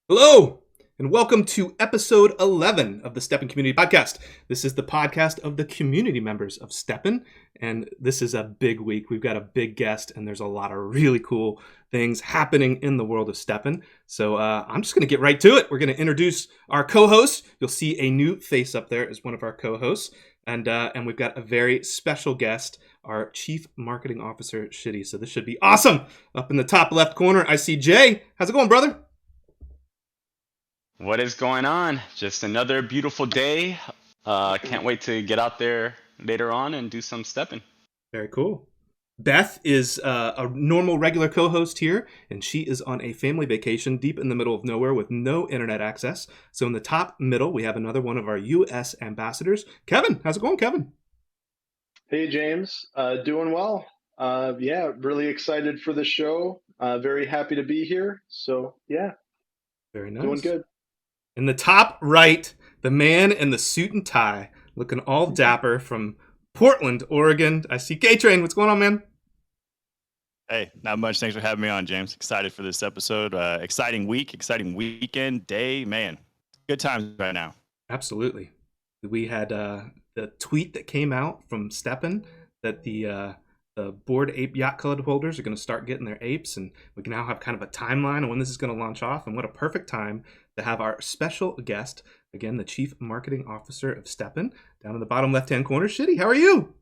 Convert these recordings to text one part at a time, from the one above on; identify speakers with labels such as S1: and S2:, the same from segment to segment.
S1: Hello, and welcome to episode 11 of the STEPN Community Podcast. This is the podcast of the community members of STEPN, and this is a big week. We've got a big guest, and there's a lot of really cool things happening in the world of STEPN. So I'm just going to get right to it. We're going to introduce our co-host. You'll see a new face up there as one of our co-hosts, and we've got a very special guest, our Chief Marketing Officer, Shitty. So this should be awesome. Up in the top left corner, I see Jay. How's it going, brother?
S2: What is going on? Just another beautiful day. Can't wait to get out there later on and do some stepping.
S1: Very cool. Beth is a normal, regular co-host here, and she is on a family vacation deep in the middle of nowhere with no internet access. So in the top middle, we have another one of our U.S. ambassadors. Kevin, how's it going, Kevin?
S3: Hey, James. Doing well. Yeah, really excited for the show. Very happy to be here. So, yeah.
S1: Very nice.
S3: Doing good.
S1: In the top right, the man in the suit and tie, looking all dapper from Portland, Oregon. I see K-Train. What's going on, man?
S4: Hey, not much. Thanks for having me on, James. Excited for this episode. Exciting week, exciting weekend, day. Man, good times right now.
S1: Absolutely. We had the tweet that came out from STEPN that the Bored Ape Yacht Club holders are going to start getting their apes, and we can now have kind of a timeline on when this is going to launch off, and what a perfect time to have our special guest, again, the Chief Marketing Officer of STEPN, down in the bottom left-hand corner. Shitty, how are you?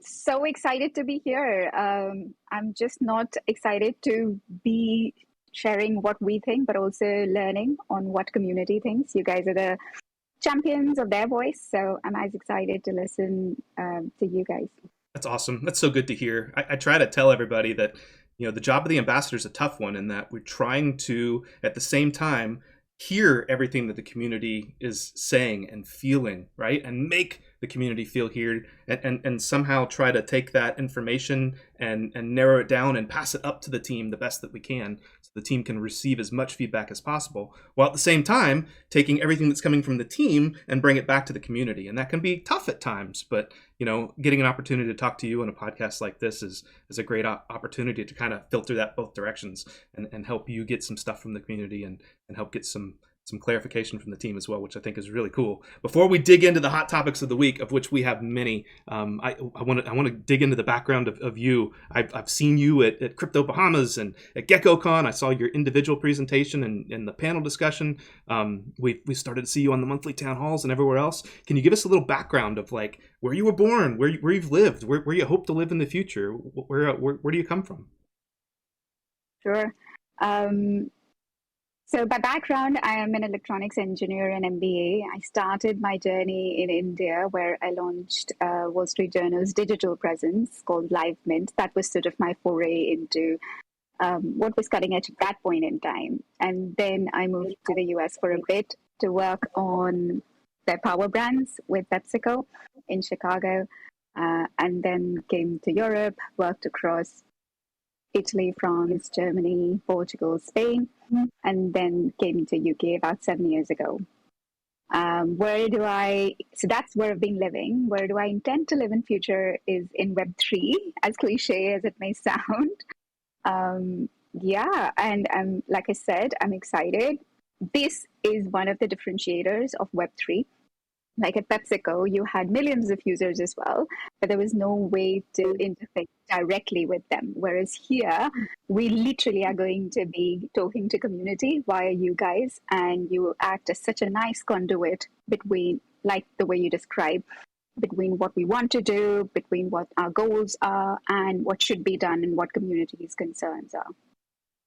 S5: So excited to be here. I'm just not excited to be sharing what we think, but also learning on what community thinks. You guys are the champions of their voice, so I'm as excited to listen to you guys.
S1: That's awesome. That's so good to hear. I try to tell everybody that, you know, the job of the ambassador is a tough one in that we're trying to, at the same time, hear everything that the community is saying and feeling, right? And make the community feel heard, and somehow try to take that information and narrow it down and pass it up to the team the best that we can, so the team can receive as much feedback as possible, while at the same time taking everything that's coming from the team and bring it back to the community. And that can be tough at times, but you know, getting an opportunity to talk to you on a podcast like this is a great opportunity to kind of filter that both directions and help you get some stuff from the community and help get some clarification from the team as well, which I think is really cool. Before we dig into the hot topics of the week, of which we have many, I want to dig into the background of you. I've seen you at Crypto Bahamas and at GeckoCon. I saw your individual presentation and the panel discussion. We started to see you on the monthly town halls and everywhere else. Can you give us a little background of like where you were born, where you've lived, where you hope to live in the future? Where do you come from?
S5: Sure. So by background, I am an electronics engineer and MBA. I started my journey in India, where I launched Wall Street Journal's digital presence called Live Mint. That was sort of my foray into what was cutting edge at that point in time. And then I moved to the US for a bit to work on their power brands with PepsiCo in Chicago, and then came to Europe, worked across Italy, France, Germany, Portugal, Spain, and then came to UK about 7 years ago. So that's where I've been living. Where do I intend to live in future is in Web3, as cliche as it may sound. And like I said, I'm excited. This is one of the differentiators of Web3. Like at PepsiCo, you had millions of users as well, but there was no way to interface directly with them. Whereas here, we literally are going to be talking to community via you guys, and you act as such a nice conduit between, like the way you describe, between what we want to do, between what our goals are, and what should be done, and what community's concerns are.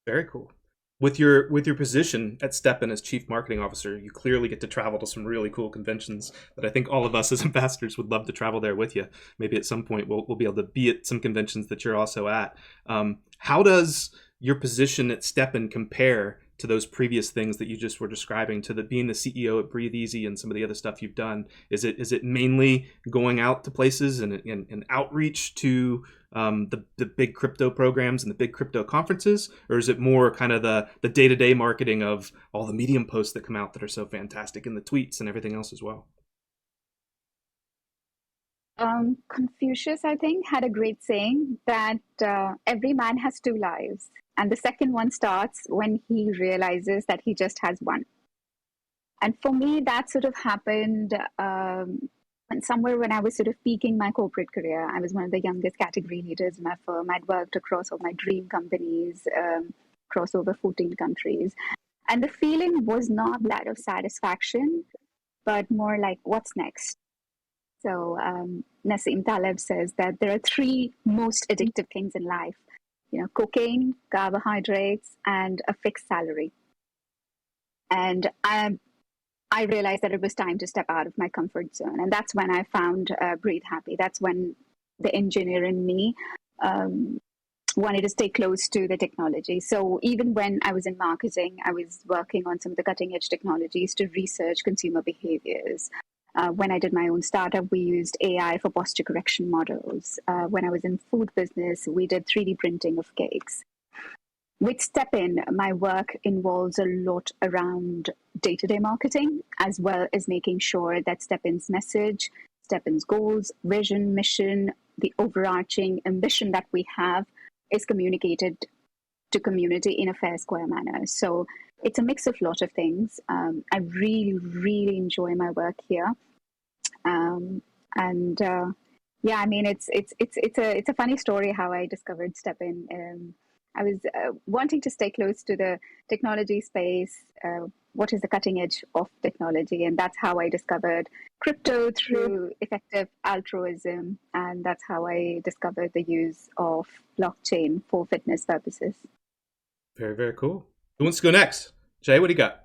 S1: Very cool. With your position at STEPN as Chief Marketing Officer, you clearly get to travel to some really cool conventions that I think all of us as ambassadors would love to travel there with you. Maybe at some point we'll be able to be at some conventions that you're also at. How does your position at STEPN compare to those previous things that you just were describing, to being the CEO at Breathe Easy and some of the other stuff you've done? Is it mainly going out to places and outreach to the big crypto programs and the big crypto conferences, or is it more kind of the day-to-day marketing of all the Medium posts that come out that are so fantastic, and the tweets and everything else as well?
S5: Confucius, I think, had a great saying that every man has two lives, and the second one starts when he realizes that he just has one. And for me, that sort of happened somewhere when I was sort of peaking my corporate career. I was one of the youngest category leaders in my firm. I'd worked across all my dream companies, across over 14 countries. And the feeling was not that of satisfaction, but more like, what's next? So Nassim Taleb says that there are three most addictive things in life, cocaine, carbohydrates, and a fixed salary. And I realized that it was time to step out of my comfort zone. And that's when I found Breathe Happy. That's when the engineer in me wanted to stay close to the technology. So even when I was in marketing, I was working on some of the cutting edge technologies to research consumer behaviors. When I did my own startup, we used AI for posture correction models. When I was in food business, we did 3D printing of cakes. With STEPN, my work involves a lot around day-to-day marketing, as well as making sure that STEPN's message, STEPN's goals, vision, mission, the overarching ambition that we have is communicated to community in a fair, square manner. So it's a mix of a lot of things. I really, really enjoy my work here. Yeah, I mean, it's a funny story how I discovered STEPN. I was wanting to stay close to the technology space. What is the cutting edge of technology? And that's how I discovered crypto through effective altruism. And that's how I discovered the use of blockchain for fitness purposes.
S1: Very, very cool. Who wants to go next? Jay, what do you got?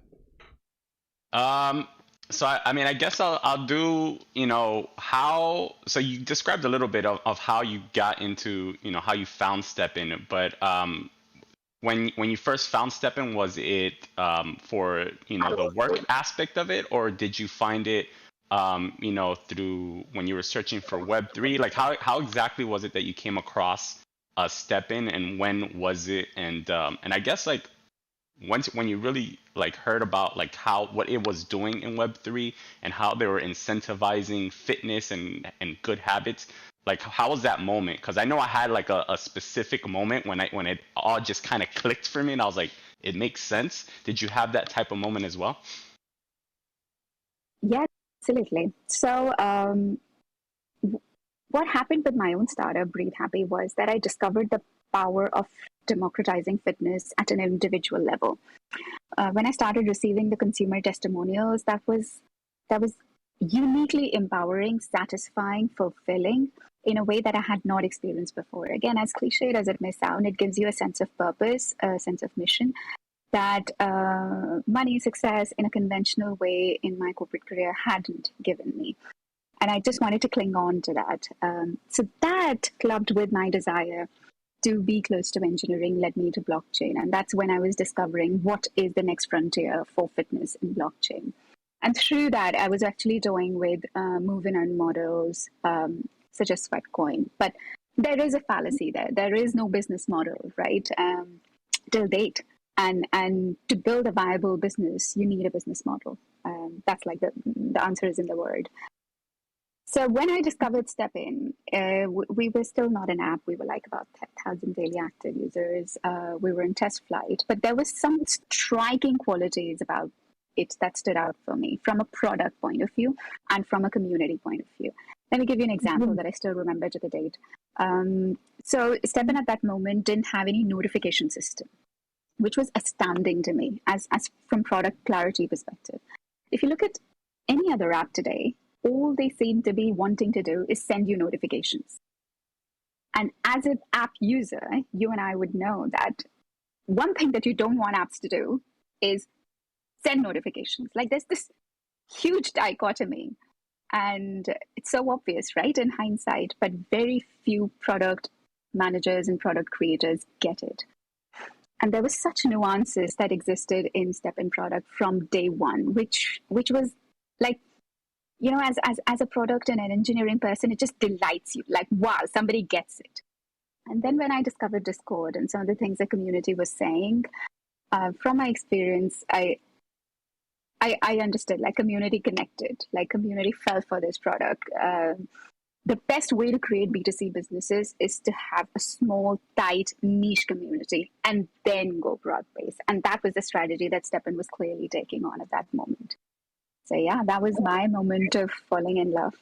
S2: So I mean, I guess I'll do, so you described a little bit of how you got into, how you found STEPN, but when you first found STEPN, was it for, the work aspect of it, or did you find it, through when you were searching for Web3? Like how exactly was it that you came across STEPN, and when was it? And I guess like when you really like heard about like what it was doing in Web3 and how they were incentivizing fitness and good habits, like how was that moment? Because I know I had like a specific moment when it all just kind of clicked for me, and I was like, it makes sense. Did you have that type of moment as well?
S5: Yeah, absolutely. So what happened with my own startup, Breathe Happy, was that I discovered the power of democratizing fitness at an individual level. When I started receiving the consumer testimonials, that was uniquely empowering, satisfying, fulfilling in a way that I had not experienced before. Again, as cliched as it may sound, it gives you a sense of purpose, a sense of mission that money, success in a conventional way in my corporate career hadn't given me. And I just wanted to cling on to that. So that clubbed with my desire to be close to engineering led me to blockchain. And that's when I was discovering what is the next frontier for fitness in blockchain. And through that, I was actually doing with move and earn models, such as Sweatcoin. But there is a fallacy there. There is no business model, right? Till date. And to build a viable business, you need a business model. That's like the answer is in the word. So when I discovered STEPN, we were still not an app. We were like about 10,000 daily active users. We were in test flight, but there was some striking qualities about it that stood out for me from a product point of view and from a community point of view. Let me give you an example that I still remember to the date. So STEPN at that moment didn't have any notification system, which was astounding to me as from product clarity perspective. If you look at any other app today, all they seem to be wanting to do is send you notifications. And as an app user, you and I would know that one thing that you don't want apps to do is send notifications. Like there's this huge dichotomy. And it's so obvious, right, in hindsight, but very few product managers and product creators get it. and there was such nuances that existed in STEPN product from day one, which was like, as a product and an engineering person, it just delights you. Like, wow, somebody gets it. And then when I discovered Discord and some of the things the community was saying, from my experience, I understood, like, community connected, like community fell for this product. The best way to create B2C businesses is to have a small, tight, niche community and then go broad base. And that was the strategy that STEPN was clearly taking on at that moment. So yeah, that was my moment of falling in love.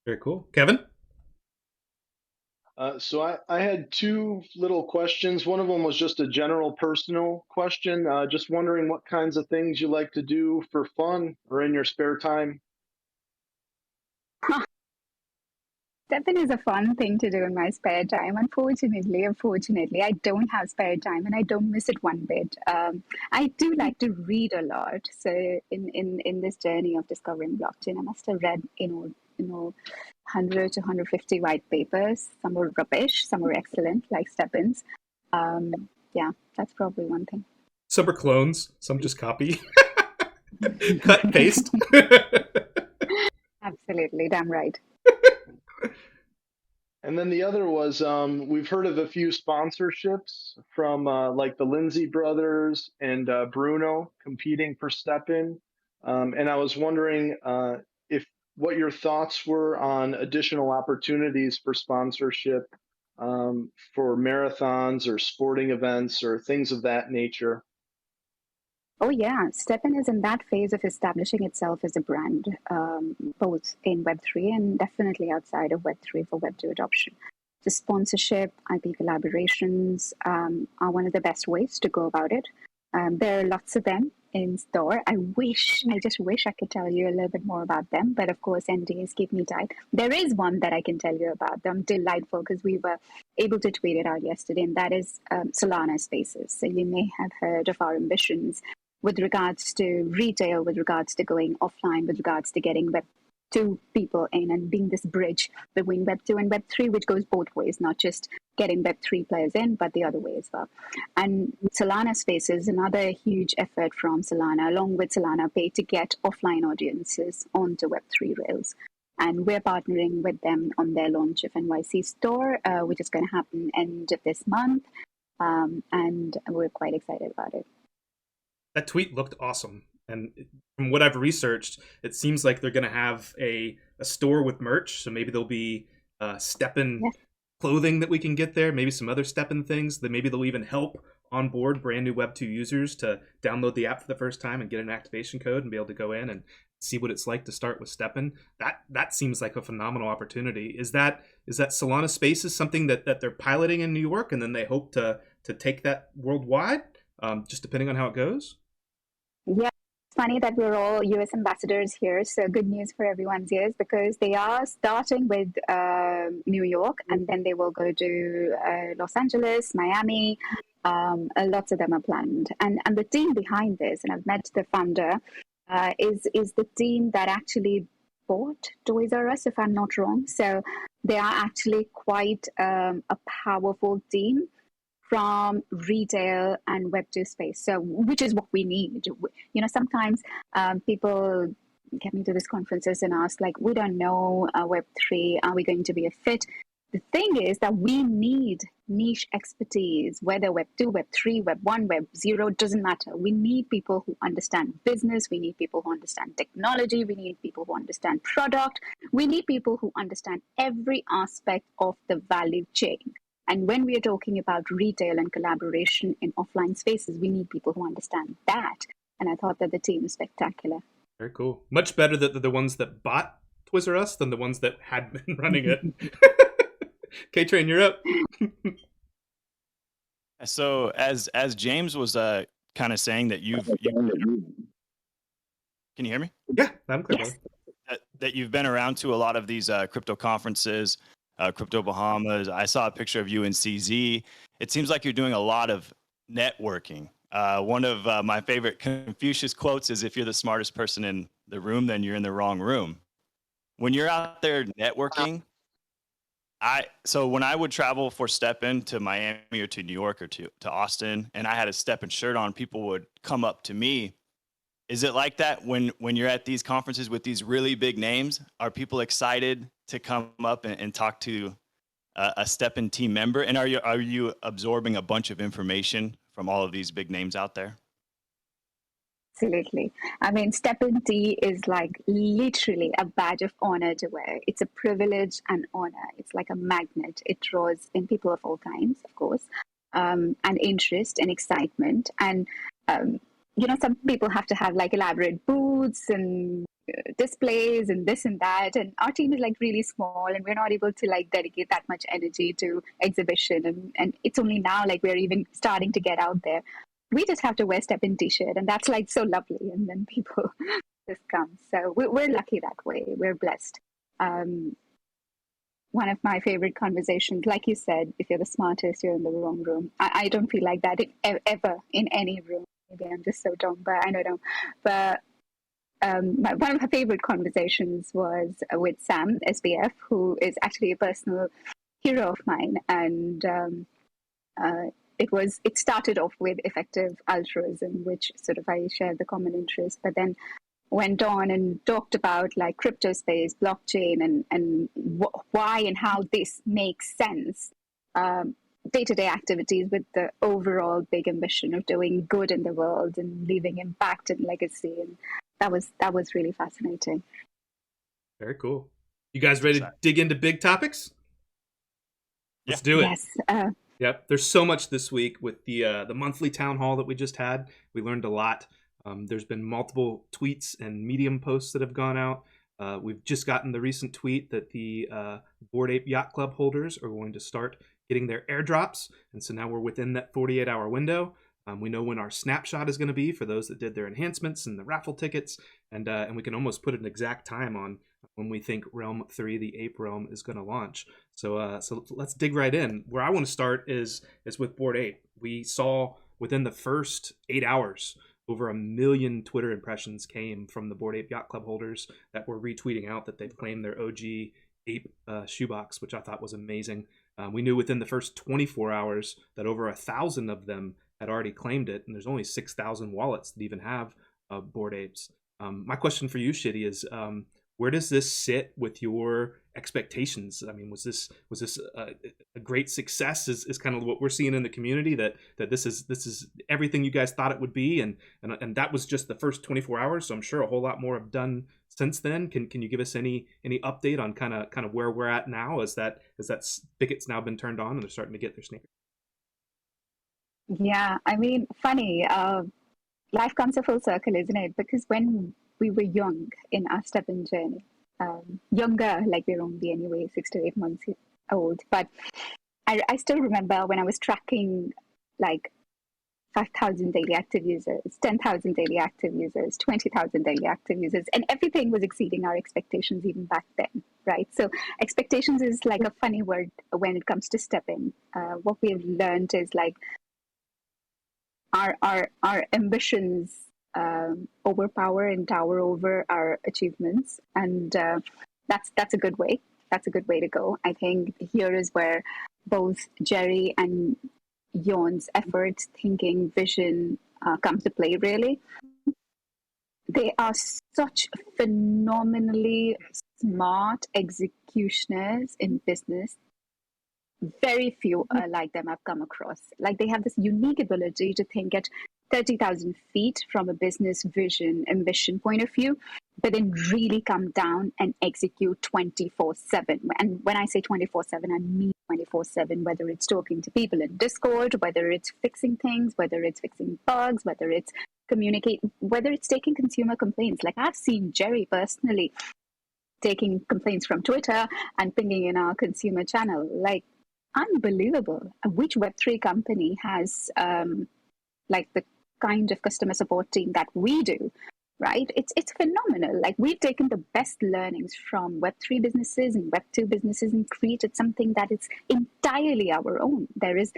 S1: Very cool. Kevin?
S3: So I had two little questions. One of them was just a general personal question. Just wondering what kinds of things you like to do for fun or in your spare time.
S5: STEPN is a fun thing to do in my spare time. Unfortunately, I don't have spare time and I don't miss it one bit. I do like to read a lot. So in this journey of discovering blockchain, I must have read, 100 to 150 white papers. Some were rubbish, some were excellent, like STEPN's. Yeah, that's probably one thing.
S1: Some are clones, some just copy. Cut and paste.
S5: Absolutely, damn right.
S3: And then the other was, we've heard of a few sponsorships from like the Lindsay brothers and Bruno competing for STEPN. And I was wondering what your thoughts were on additional opportunities for sponsorship for marathons or sporting events or things of that nature.
S5: Oh yeah, STEPN is in that phase of establishing itself as a brand, both in Web3 and definitely outside of Web3 for Web2 adoption. The sponsorship, IP collaborations are one of the best ways to go about it. There are lots of them in store. I just wish I could tell you a little bit more about them, but of course NDAs keep me tight. There is one that I can tell you about. I'm delightful because we were able to tweet it out yesterday, and that is Solana Spaces. So you may have heard of our ambitions with regards to retail, with regards to going offline, with regards to getting Web2 people in and being this bridge between Web2 and Web3, which goes both ways, not just getting Web3 players in, but the other way as well. And Solana Spaces, another huge effort from Solana, along with Solana Pay, to get offline audiences onto Web3 rails. And we're partnering with them on their launch of NYC store, which is going to happen end of this month. And we're quite excited about it.
S1: That tweet looked awesome. And from what I've researched, it seems like they're going to have a store with merch. So maybe there'll be STEPN clothing that we can get there, maybe some other STEPN things. That maybe they'll even help onboard brand new Web2 users to download the app for the first time and get an activation code and be able to go in and see what it's like to start with STEPN. That seems like a phenomenal opportunity. Is that Solana Spaces something that they're piloting in New York and then they hope to take that worldwide, just depending on how it goes?
S5: Yeah, it's funny that we're all US ambassadors here. So good news for everyone's ears, because they are starting with New York and then they will go to Los Angeles, Miami. Lots of them are planned. And the team behind this, and I've met the founder, is the team that actually bought Toys R Us, if I'm not wrong. So they are actually quite a powerful team from retail and Web2 space, so which is what we need. Sometimes people get me to these conferences and ask, like, we don't know Web3, are we going to be a fit? The thing is that we need niche expertise, whether Web2, Web3, Web1, Web0, doesn't matter. We need people who understand business. We need people who understand technology. We need people who understand product. We need people who understand every aspect of the value chain. And when we are talking about retail and collaboration in offline spaces, we need people who understand that. And I thought that the team is spectacular.
S1: Very cool. Much better that the ones that bought Toys R Us than the ones that had been running it. K-Train, you're up.
S4: So as James was kind of saying that you've can you hear me?
S1: Yeah, I'm clear.
S5: Yes.
S4: That you've been around to a lot of these crypto conferences. Crypto Bahamas. I saw a picture of you in CZ. It seems like you're doing a lot of networking. One of my favorite Confucius quotes is, if you're the smartest person in the room, then you're in the wrong room. When you're out there networking, So when I would travel for STEPN to Miami or to New York or to Austin, and I had a STEPN shirt on, people would come up to me. Is it like that when you're at these conferences with these really big names? Are people excited to come up and talk to a STEPN team member? And are you absorbing a bunch of information from all of these big names out there?
S5: Absolutely. I mean, STEPN is like literally a badge of honor to wear. It's a privilege and honor. It's like a magnet. It draws in people of all kinds, of course, and interest and excitement. And, some people have to have like elaborate booths and displays and this and that. And our team is like really small and we're not able to like dedicate that much energy to exhibition. And it's only now like we're even starting to get out there. We just have to wear STEPN t-shirt and that's like so lovely. And then people just come. So we're lucky that way. We're blessed. One of my favorite conversations, like you said, if you're the smartest, you're in the wrong room. I don't feel like that ever in any room. Maybe I'm just so dumb, but I don't know. But one of my favorite conversations was with Sam, SBF, who is actually a personal hero of mine. And it started off with effective altruism, which sort of I shared the common interest, but then went on and talked about like crypto space, blockchain, and why and how this makes sense. Day-to-day activities with the overall big ambition of doing good in the world and leaving impact and legacy. And that was really fascinating.
S1: Very cool. You guys ready to dig into big topics? Let's do it.
S5: Yes.
S1: Yep. There's so much this week with the monthly town hall that we just had. We learned a lot. There's been multiple tweets and Medium posts that have gone out. We've just gotten the recent tweet that the Bored Ape Yacht Club holders are going to start getting their airdrops. And so now we're within that 48-hour window. We know when our snapshot is going to be for those that did their enhancements and the raffle tickets. And we can almost put an exact time on when we think Realm 3, the Ape Realm, is going to launch. So let's dig right in. Where I want to start is with Bored Ape. We saw within the first 8 hours, over 1 million Twitter impressions came from the Bored Ape Yacht Club holders that were retweeting out that they've claimed their OG Ape shoebox, which I thought was amazing. We knew within the first 24 hours that over 1,000 of them had already claimed it, and there's only 6,000 wallets that even have Bored Apes. My question for you, Shitty, is where does this sit with your expectations? I mean, was this a great success? Is kind of what we're seeing in the community, that this is everything you guys thought it would be, and that was just the first 24 hours. So I'm sure a whole lot more have done since then. Can you give us any update on kind of where we're at now as that spigot's now been turned on and they're starting to get their sneakers?
S5: Yeah, I mean, funny. Life comes a full circle, isn't it? Because when we were young in our STEPN journey, younger, like we're only anyway 6 to 8 months old, but I still remember when I was tracking like 5,000 daily active users, 10,000 daily active users, 20,000 daily active users, and everything was exceeding our expectations even back then, right? So expectations is like a funny word when it comes to STEPN. What we have learned is like our ambitions overpower and tower over our achievements, and that's a good way. That's a good way to go. I think here is where both Jerry and Yon's efforts, thinking, vision come to play. Really, they are such phenomenally smart executioners in business. Very few like them I've come across. Like they have this unique ability to think at 30,000 feet from a business vision, ambition point of view, but then really come down and execute 24/7. And when I say 24/7, I mean 24/7, whether it's talking to people in Discord, whether it's fixing things, whether it's fixing bugs, whether it's whether it's taking consumer complaints. Like I've seen Jerry personally taking complaints from Twitter and pinging in our consumer channel. Like unbelievable. Which Web3 company has like the kind of customer support team that we do, right? It's phenomenal. Like we've taken the best learnings from Web3 businesses and Web2 businesses and created something that is entirely our own. There is,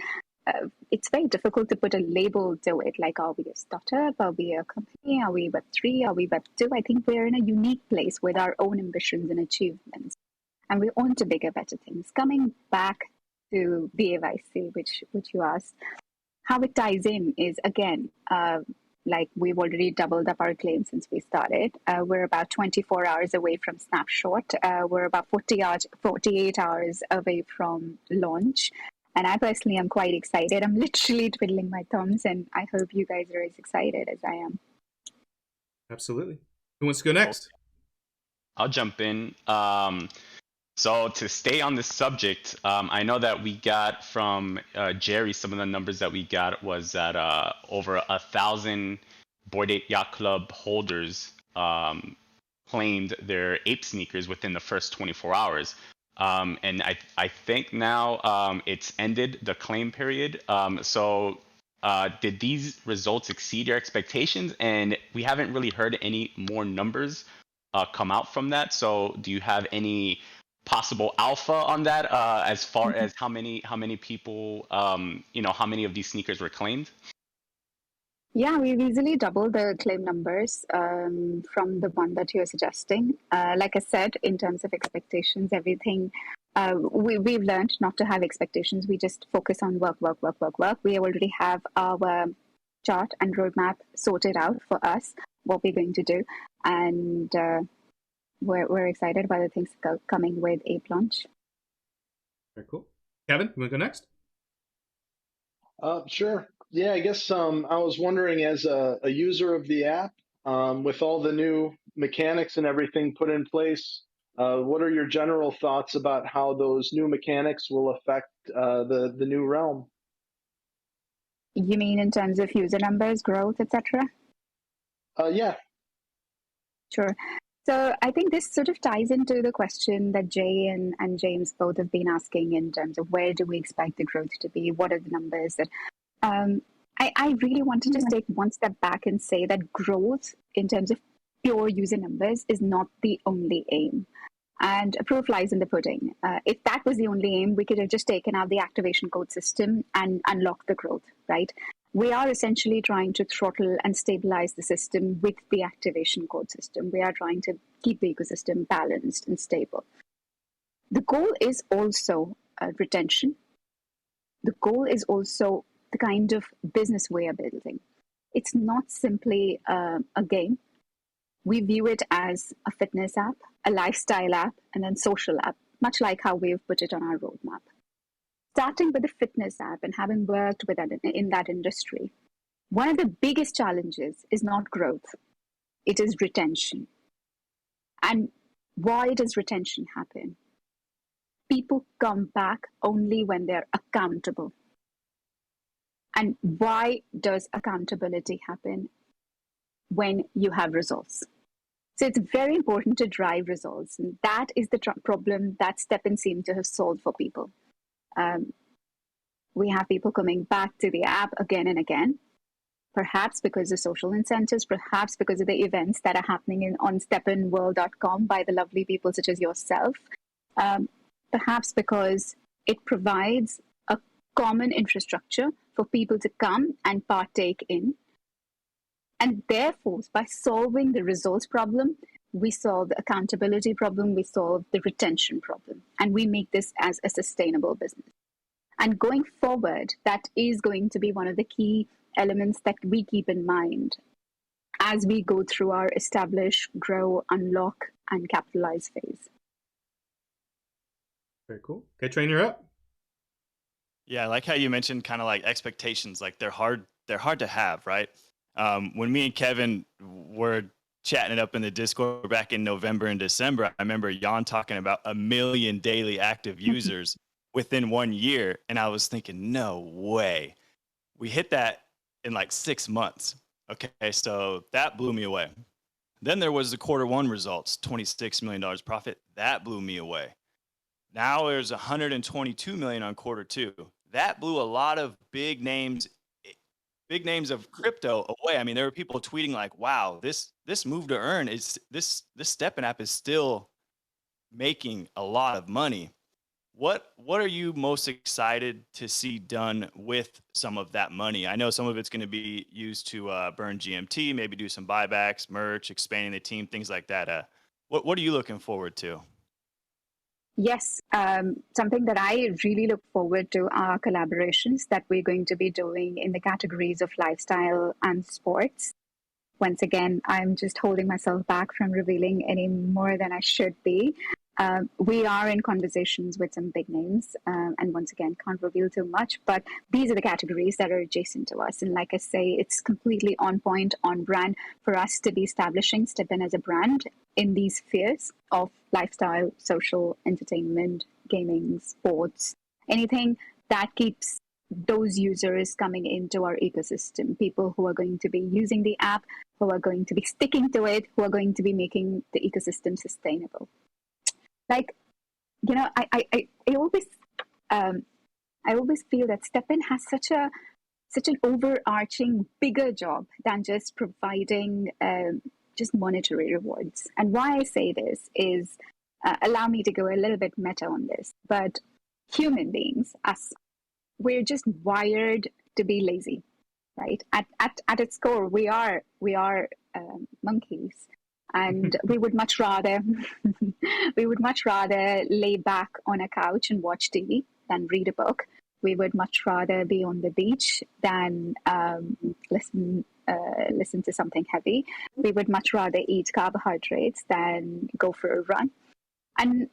S5: it's very difficult to put a label to it. Like, are we a startup? Are we a company? Are we Web3? Are we Web2? I think we're in a unique place with our own ambitions and achievements. and we're on to bigger, better things. Coming back to BAYC, which you asked, how it ties in is, again, like we've already doubled up our claim since we started. We're about 24 hours away from snapshot. We're about 48 hours away from launch. And I personally am quite excited. I'm literally twiddling my thumbs, and I hope you guys are as excited as I am.
S1: Absolutely. Who wants to go next?
S2: I'll jump in. So to stay on this subject, I know that we got from Jerry, some of the numbers that we got was that over 1,000 Bored Ape Yacht Club holders claimed their ape sneakers within the first 24 hours. And I think now it's ended the claim period. So did these results exceed your expectations? And we haven't really heard any more numbers come out from that. So do you have any possible alpha on that as far as how many people, how many of these sneakers were claimed?
S5: Yeah, we've easily doubled the claim numbers from the one that you're suggesting. Like I said, in terms of expectations, everything, we've learned not to have expectations. We just focus on work. We already have our chart and roadmap sorted out for us, what we're going to do. And we're excited by the things coming with Ape launch.
S1: Very cool. Kevin, you want to go next?
S3: Sure. Yeah, I guess I was wondering, as a user of the app, with all the new mechanics and everything put in place, what are your general thoughts about how those new mechanics will affect the new Realm?
S5: You mean in terms of user numbers, growth, etc.?
S3: Yeah.
S5: Sure. So I think this sort of ties into the question that Jay and James both have been asking in terms of where do we expect the growth to be? What are the numbers that I really wanted to take one step back and say that growth in terms of pure user numbers is not the only aim. And proof lies in the pudding. If that was the only aim, we could have just taken out the activation code system and unlocked the growth, right? We are essentially trying to throttle and stabilize the system with the activation code system. We are trying to keep the ecosystem balanced and stable. The goal is also retention. The goal is also the kind of business we are building. It's not simply a game. We view it as a fitness app, a lifestyle app, and then social app, much like how we've put it on our roadmap. Starting with the fitness app and having worked with that in that industry, one of the biggest challenges is not growth, it is retention. And why does retention happen? People come back only when they're accountable. And why does accountability happen? When you have results. So it's very important to drive results. And that is the problem that STEPN seemed to have solved for people. We have people coming back to the app again and again, perhaps because of social incentives, perhaps because of the events that are happening on stepnworld.com by the lovely people such as yourself, perhaps because it provides a common infrastructure for people to come and partake in. And therefore, by solving the results problem, we solve the accountability problem, we solve the retention problem, and we make this as a sustainable business. And going forward, that is going to be one of the key elements that we keep in mind as we go through our establish, grow, unlock, and capitalize phase.
S1: Very cool. Okay, Train, you're up.
S4: Yeah, I like how you mentioned kind of like expectations, like they're hard to have, right? When me and Kevin were chatting it up in the Discord back in November and December, I remember Jan talking about 1 million daily active users within 1 year. And I was thinking, no way. We hit that in like 6 months. Okay, so that blew me away. Then there was the Q1 results, $26 million profit. That blew me away. Now there's 122 million on Q2. That blew a lot of big names of crypto away. I mean, there were people tweeting like, wow, this move to earn is this STEPN app is still making a lot of money. What are you most excited to see done with some of that money? I know some of it's going to be used to burn GMT, maybe do some buybacks, merch, expanding the team, things like that. What are you looking forward to?
S5: Yes, something that I really look forward to are collaborations that we're going to be doing in the categories of lifestyle and sports. Once again, I'm just holding myself back from revealing any more than I should be. We are in conversations with some big names, and once again, can't reveal too much, but these are the categories that are adjacent to us. And like I say, it's completely on point, on brand for us to be establishing STEPN as a brand in these spheres of lifestyle, social, entertainment, gaming, sports, anything that keeps those users coming into our ecosystem, people who are going to be using the app, who are going to be sticking to it, who are going to be making the ecosystem sustainable. Like, you know, I always feel that STEPN has such an overarching bigger job than just providing just monetary rewards. And why I say this is, allow me to go a little bit meta on this, but human beings, us, we're just wired to be lazy, right? At its core, we are monkeys, and we would much rather lay back on a couch and watch TV than read a book. We would much rather be on the beach than listen to something heavy. We would much rather eat carbohydrates than go for a run. And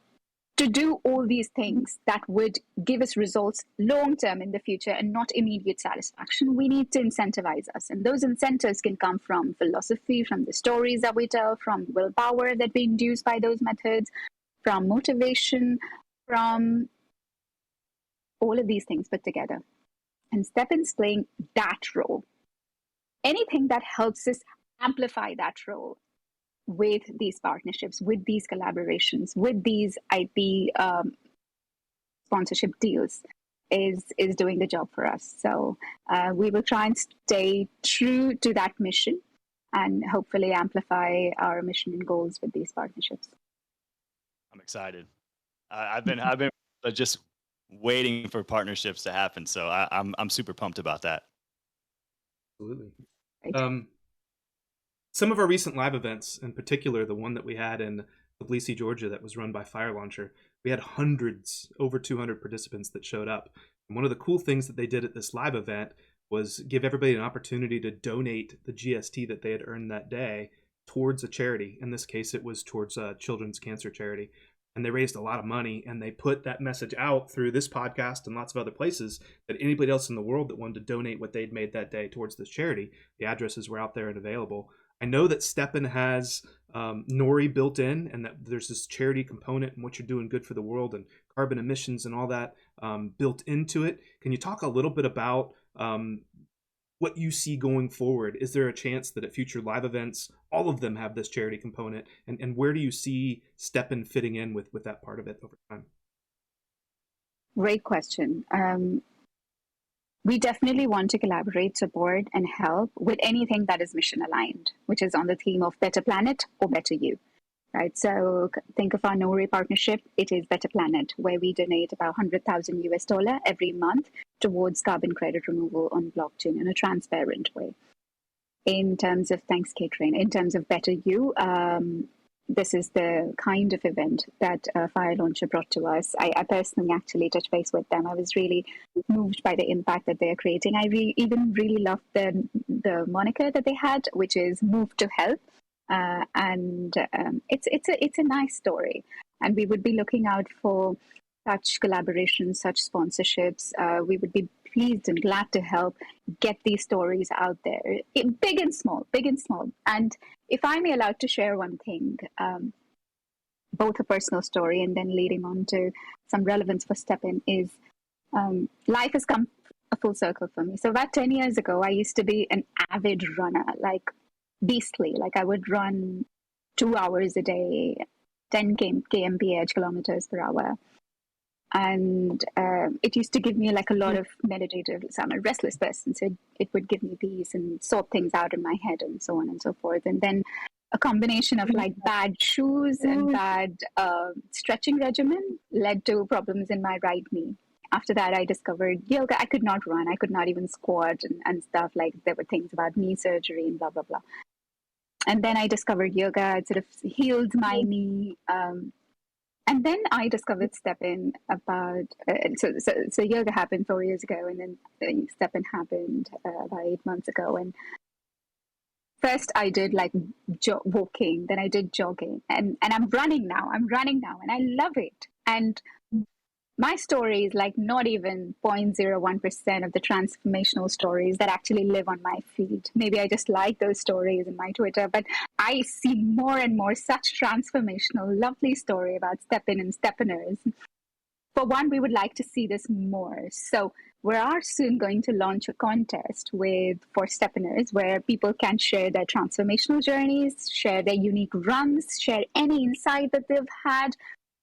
S5: to do all these things that would give us results long term in the future and not immediate satisfaction, we need to incentivize us. And those incentives can come from philosophy, from the stories that we tell, from willpower that we induce by those methods, from motivation, from all of these things put together. And STEPN's playing that role. Anything that helps us amplify that role with these partnerships, with these collaborations, with these IP sponsorship deals is doing the job for us. So we will try and stay true to that mission and hopefully amplify our mission and goals with these partnerships.
S4: I'm excited. I've been just waiting for partnerships to happen. So I'm super pumped about that.
S1: Absolutely.
S5: Right.
S1: Some of our recent live events, in particular, the one that we had in Tbilisi, Georgia, that was run by Fire Launcher, we had hundreds, over 200 participants that showed up. And one of the cool things that they did at this live event was give everybody an opportunity to donate the GST that they had earned that day towards a charity. In this case, it was towards a children's cancer charity. And they raised a lot of money, and they put that message out through this podcast and lots of other places that anybody else in the world that wanted to donate what they'd made that day towards this charity, the addresses were out there and available. I know that STEPN has Nori built in, and that there's this charity component and what you're doing good for the world and carbon emissions and all that built into it. Can you talk a little bit about what you see going forward? Is there a chance that at future live events, all of them have this charity component? And where do you see STEPN fitting in with that part of it over time?
S5: Great question. We definitely want to collaborate, support, and help with anything that is mission aligned, which is on the theme of better planet or better you, right? So think of our Nori partnership. It is Better Planet, where we donate about $100,000 every month towards carbon credit removal on blockchain in a transparent way. In terms of thanks catering, in terms of Better You, this is the kind of event that Fire Launcher brought to us. I personally actually touched base with them. I was really moved by the impact that they're creating. I even really loved the moniker that they had, which is Move to Help. It's a nice story. And we would be looking out for such collaborations, such sponsorships. We would be pleased and glad to help get these stories out there, big and small. And if I may allowed to share one thing, both a personal story and then leading on to some relevance for STEPN, is life has come a full circle for me. So about 10 years ago, I used to be an avid runner, like beastly. Like I would run 2 hours a day, 10 kmph, kilometers per hour. And it used to give me like a lot of meditative, so I'm a restless person, so it would give me peace and sort things out in my head and so on and so forth. And then a combination of like bad shoes and bad stretching regimen led to problems in my right knee. After that, I discovered yoga. I could not run. I could not even squat and stuff. Like there were things about knee surgery and blah, blah, blah. And then I discovered yoga. It sort of healed my knee. And then I discovered STEPN about, so yoga happened 4 years ago, and then STEPN happened about 8 months ago. And first I did like walking, then I did jogging, and I'm running now, and I love it. And my story is like not even 0.01% of the transformational stories that actually live on my feed. Maybe I just like those stories in my Twitter, but I see more and more such transformational, lovely story about STEPN and STEPNers. For one, we would like to see this more. So we are soon going to launch a contest for STEPNers where people can share their transformational journeys, share their unique runs, share any insight that they've had,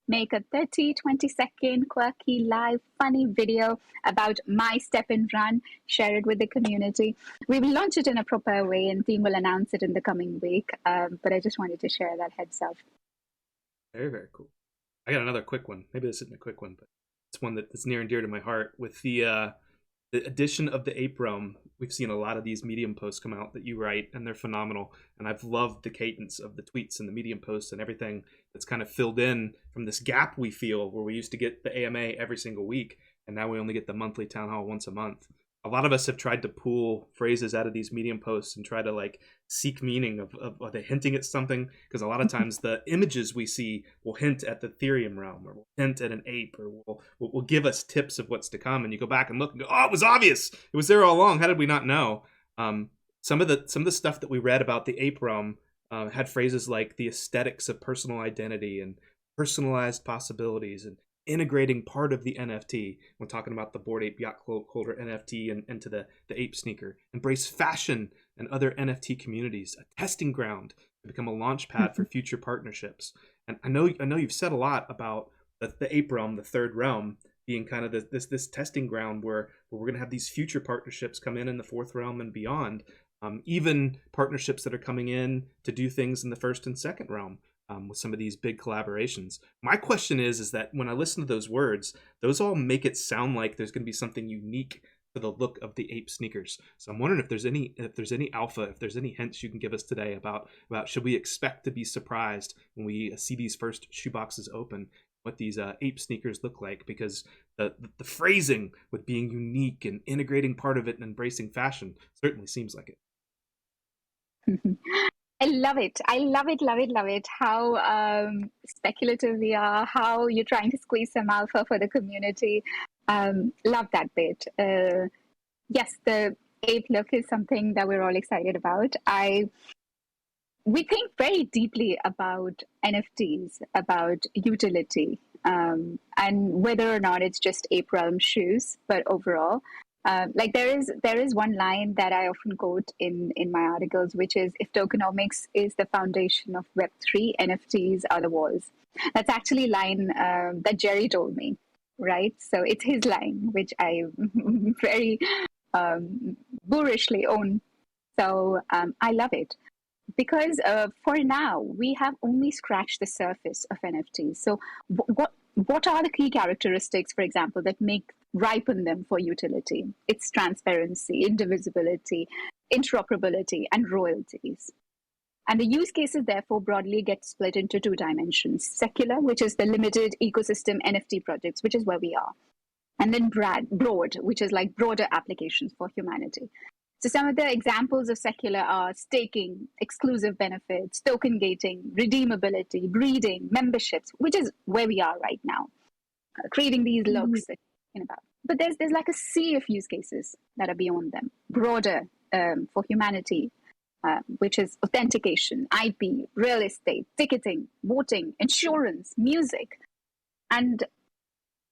S5: make a 30, 20-second quirky, live, funny video about my STEPN run, share it with the community. We will launch it in a proper way, and team will announce it in the coming week. But I just wanted to share that heads up.
S1: Very, very cool. I got another quick one. Maybe this isn't a quick one, but it's one that's near and dear to my heart. With the addition of the Ape Realm, we've seen a lot of these Medium posts come out that you write, and they're phenomenal. And I've loved the cadence of the tweets and the Medium posts and everything that's kind of filled in from this gap we feel where we used to get the AMA every single week, and now we only get the monthly town hall once a month. A lot of us have tried to pull phrases out of these Medium posts and try to like seek meaning of are they hinting at something? Because a lot of times the images we see will hint at the Ethereum realm, or will hint at an ape, or will give us tips of what's to come. And you go back and look and go, oh, it was obvious. It was there all along. How did we not know? Some of the stuff that we read about the ape realm had phrases like the aesthetics of personal identity and personalized possibilities and integrating part of the NFT. We're talking about the Bored Ape Yacht Holder NFT and into the ape sneaker. Embrace fashion and other NFT communities, a testing ground to become a launch pad for future partnerships. And I know you've said a lot about the ape realm, the third realm, being kind of this testing ground where we're going to have these future partnerships come in the fourth realm and beyond. Even partnerships that are coming in to do things in the first and second realm. With some of these big collaborations. My question is that when I listen to those words, those all make it sound like there's going to be something unique to the look of the ape sneakers. So I'm wondering if there's any alpha, if there's any hints you can give us today about should we expect to be surprised when we see these first shoeboxes open, what these ape sneakers look like, because the phrasing with being unique and integrating part of it and embracing fashion certainly seems like it.
S5: I love it. Love it. How speculative we are, how you're trying to squeeze some alpha for the community. Love that bit. Yes, the ape look is something that we're all excited about. We think very deeply about NFTs, about utility, and whether or not it's just ape realm shoes, but overall. Like there is one line that I often quote in my articles, which is, if tokenomics is the foundation of Web3, NFTs are the walls. That's actually a line that Jerry told me, right? So it's his line, which I very boorishly own. So I love it. Because for now, we have only scratched the surface of NFTs. So what are the key characteristics, for example, that ripen them for utility? It's transparency, indivisibility, interoperability, and royalties. And the use cases, therefore, broadly get split into two dimensions. Secular, which is the limited ecosystem NFT projects, which is where we are. And then broad, which is like broader applications for humanity. So some of the examples of secular are staking, exclusive benefits, token gating, redeemability, breeding, memberships, which is where we are right now, creating these looks. About. But there's like a sea of use cases that are beyond them, broader for humanity, which is authentication, IP, real estate, ticketing, voting, insurance, music. And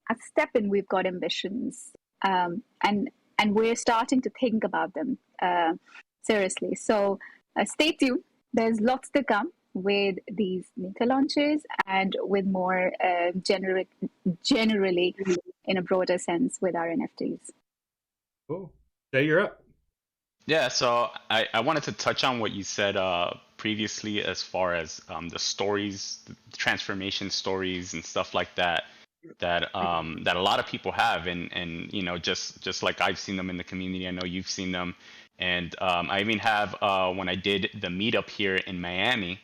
S5: at STEPN, we've got ambitions, and we're starting to think about them seriously. So stay tuned. There's lots to come with these Nika launches and with more generally in a broader sense with our NFTs.
S1: Cool. Jay, you're up.
S2: Yeah, so I wanted to touch on what you said previously as far as the stories, the transformation stories and stuff like that a lot of people have, and you know, just like I've seen them in the community, I know you've seen them, and I even have when I did the meetup here in Miami,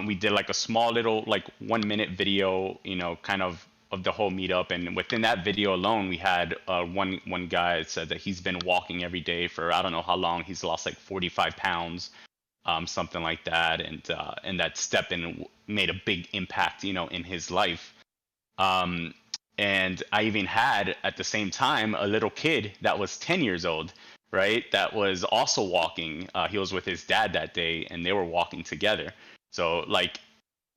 S2: we did like a small little like 1 minute video, kind of the whole meetup. And within that video alone, we had one guy that said that he's been walking every day for I don't know how long. He's lost like 45 pounds, something like that, and that STEPN made a big impact, in his life. And I even had at the same time a little kid that was 10 years old, right? That was also walking. He was with his dad that day, and they were walking together. So like,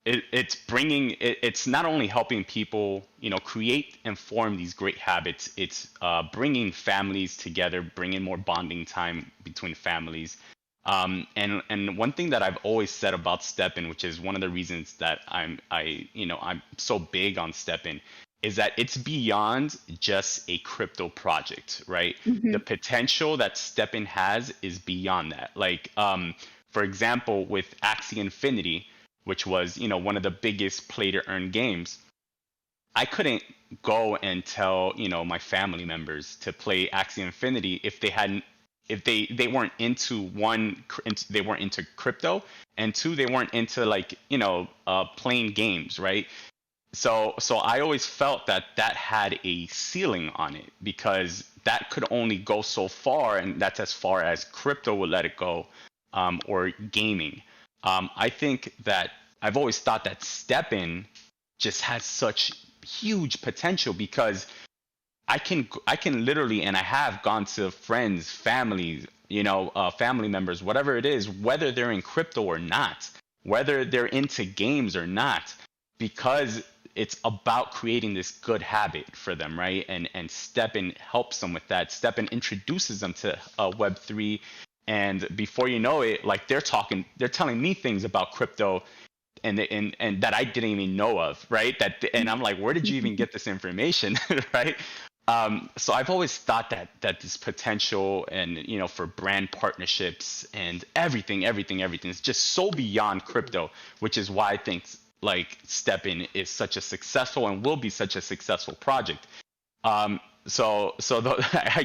S2: it's not only helping people, create and form these great habits. It's bringing families together, bringing more bonding time between families. And one thing that I've always said about STEPN, which is one of the reasons that I'm so big on STEPN, is that it's beyond just a crypto project, right?
S5: Mm-hmm.
S2: The potential that STEPN has is beyond that. Like, for example, with Axie Infinity, which was, one of the biggest play to earn games, I couldn't go and tell, my family members to play Axie Infinity if they weren't into they weren't into crypto, and two, they weren't into like, playing games, right? So I always felt that had a ceiling on it, because that could only go so far, and that's as far as crypto would let it go, or gaming. I think that I've always thought that STEPN just has such huge potential, because I can literally, and I have gone to friends, families, family members, whatever it is, whether they're in crypto or not, whether they're into games or not, because it's about creating this good habit for them, right? And STEPN helps them with that. STEPN introduces them to Web3, and before you know it, like they're telling me things about crypto and that I didn't even know of, right? And I'm like, where did you even get this information, right? So I've always thought that this potential, and for brand partnerships and everything is just so beyond crypto, which is why I think like STEPN is such a successful and will be such a successful project. I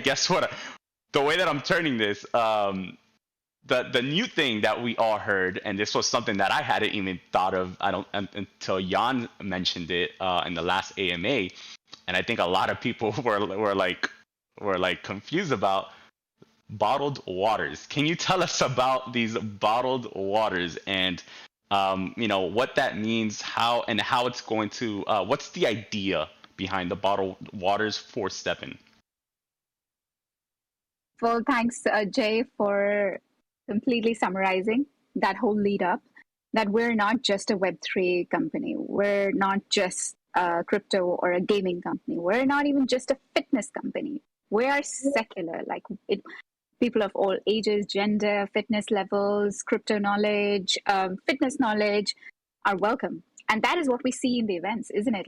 S2: guess the way that I'm turning this, the new thing that we all heard, and this was something that I hadn't even thought of, until Jan mentioned it in the last AMA, and I think a lot of people were like confused about bottled waters. Can you tell us about these bottled waters, and what that means, how it's going to, what's the idea behind the bottled waters for STEPN?
S5: Well, thanks, Jay, for completely summarizing that whole lead up, that we're not just a Web3 company. We're not just a crypto or a gaming company. We're not even just a fitness company. We are secular, people of all ages, gender, fitness levels, crypto knowledge, fitness knowledge are welcome. And that is what we see in the events, isn't it?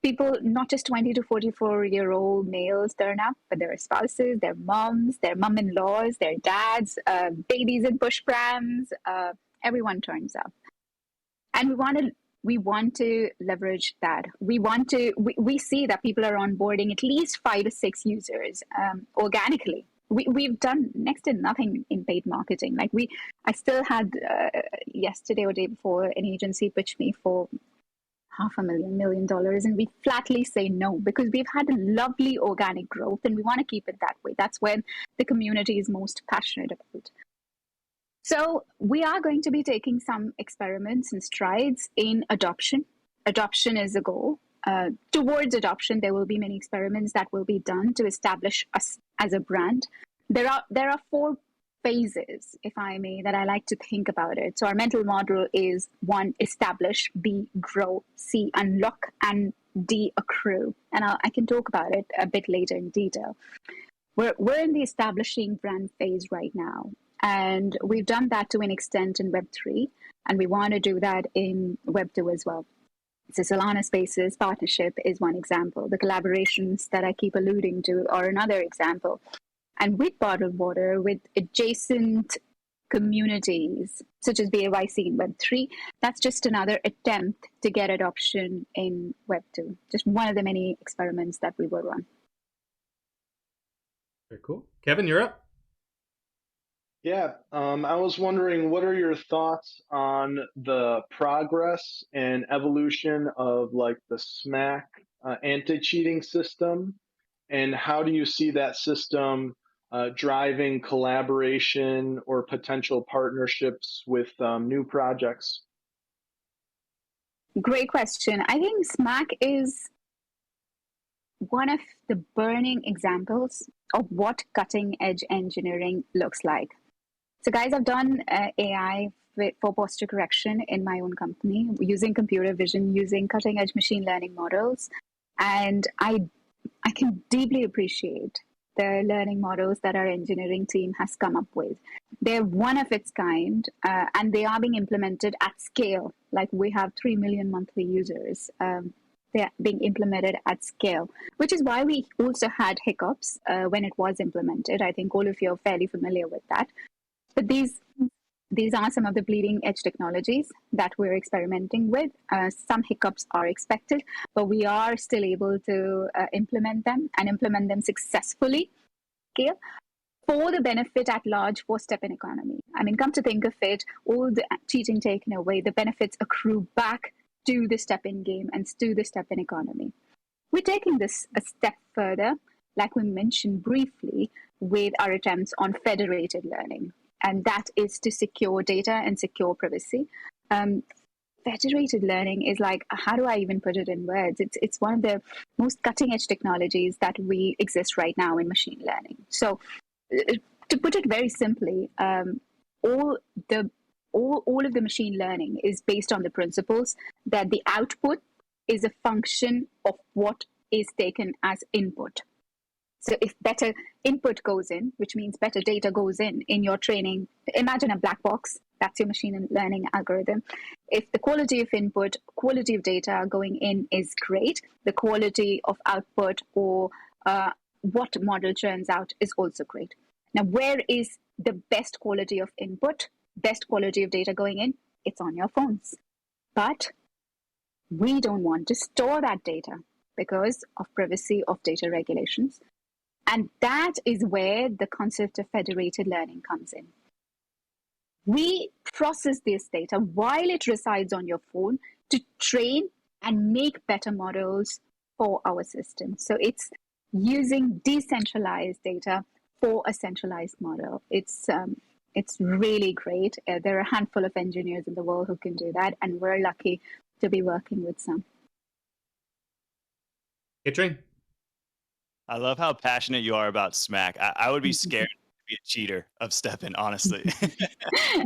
S5: People, not just 20 to 44-year-old males turn up, but their spouses, their moms, their mom-in-laws, their dads, babies in push prams, everyone turns up. And we want to leverage that. We see that people are onboarding at least 5 to 6 users organically. We've done next to nothing in paid marketing. I still had yesterday or day before an agency pitch me for $500,000, $1 million, and we flatly say no, because we've had a lovely organic growth and we want to keep it that way. That's when the community is most passionate about. So we are going to be taking some experiments and strides in adoption. Adoption is the goal. Towards adoption, there will be many experiments that will be done to establish us as a brand. There are 4 phases, if I may, that I like to think about it. So our mental model is 1, establish, B, grow, C, unlock, and D, accrue. And I can talk about it a bit later in detail. We're in the establishing brand phase right now. And we've done that to an extent in Web3, and we want to do that in Web2 as well. So Solana Spaces partnership is one example. The collaborations that I keep alluding to are another example. And with bottled water, with adjacent communities, such as BAYC in Web3, that's just another attempt to get adoption in Web2. Just one of the many experiments that we will run.
S1: Very cool. Kevin, you're up.
S3: Yeah, I was wondering, what are your thoughts on the progress and evolution of like the SMAC anti-cheating system, and how do you see that system driving collaboration or potential partnerships with new projects?
S5: Great question. I think SMAC is one of the burning examples of what cutting edge engineering looks like. So, guys, I've done AI for posture correction in my own company using computer vision, using cutting edge machine learning models. And I can deeply appreciate the learning models that our engineering team has come up with. They're one of its kind, and they are being implemented at scale. Like we have 3 million monthly users. They're being implemented at scale, which is why we also had hiccups when it was implemented. I think all of you are fairly familiar with that. But these are some of the bleeding edge technologies that we're experimenting with. Some hiccups are expected, but we are still able to implement them successfully. Scale for the benefit at large for STEPN economy. I mean, come to think of it, all the cheating taken away, the benefits accrue back to the STEPN game and to the STEPN economy. We're taking this a step further, like we mentioned briefly, with our attempts on federated learning. And that is to secure data and secure privacy. Federated learning is like, how do I even put it in words? It's one of the most cutting edge technologies that we exist right now in machine learning. So to put it very simply, all of the machine learning is based on the principles that the output is a function of what is taken as input. So if better input goes in, which means better data goes in your training, imagine a black box, that's your machine learning algorithm. If the quality of input, quality of data going in is great, the quality of output or what model turns out is also great. Now, where is the best quality of input, best quality of data going in? It's on your phones. But we don't want to store that data because of privacy of data regulations. And that is where the concept of federated learning comes in. We process this data while it resides on your phone to train and make better models for our system. So it's using decentralized data for a centralized model. It's really great. There are a handful of engineers in the world who can do that, and we're lucky to be working with some.
S1: Adrian?
S4: I love how passionate you are about SMAC. I would be scared to be a cheater of STEPN, honestly.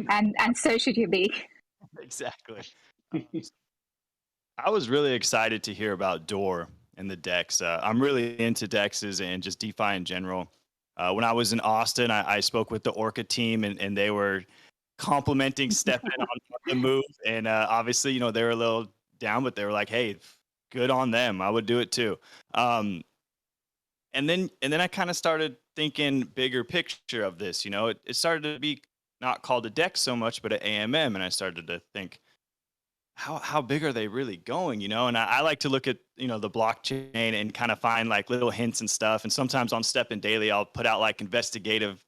S5: and so should you be.
S4: Exactly. I was really excited to hear about Door and the DEX. I'm really into DEXs and just DeFi in general. When I was in Austin, I spoke with the Orca team, and they were complimenting STEPN on the move. And obviously, they were a little down, but they were like, hey, good on them. I would do it too. And then I kind of started thinking bigger picture of this. It started to be not called a DEX so much, but an AMM. And I started to think, how big are they really going? And I like to look at, the blockchain and kind of find like little hints and stuff. And sometimes on STEPN Daily, I'll put out like investigative,